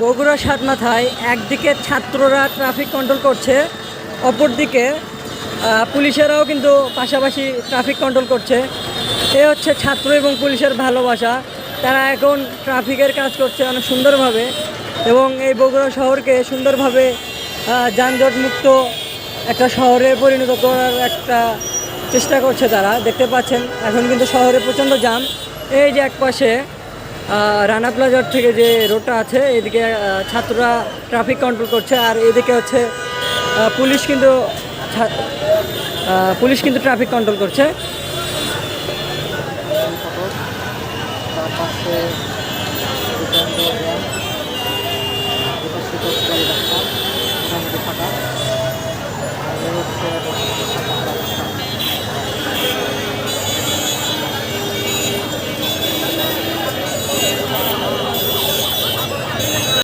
বগুড়া সাতমাথায় একদিকে ছাত্ররা traffic control করছে, অপরদিকে পুলিশেরাও কিন্তু পাশাপাশি ট্রাফিক কন্ট্রোল করছে। এ হচ্ছে ছাত্র এবং পুলিশের ভালোবাসা। তারা এখন ট্রাফিকের কাজ করছে অনেক সুন্দরভাবে এবং এই বগুড়া শহরকে সুন্দরভাবে যানজট মুক্ত একটা শহরে পরিণত করার একটা চেষ্টা করছে তারা। দেখতে পাচ্ছেন এখন কিন্তু শহরে প্রচণ্ড জ্যাম। এই যে একপাশে রানা প্লাজার থেকে যে রোডটা আছে এদিকে ছাত্ররা ট্রাফিক কন্ট্রোল করছে, আর এদিকে হচ্ছে পুলিশ কিন্তু ট্রাফিক কন্ট্রোল করছে।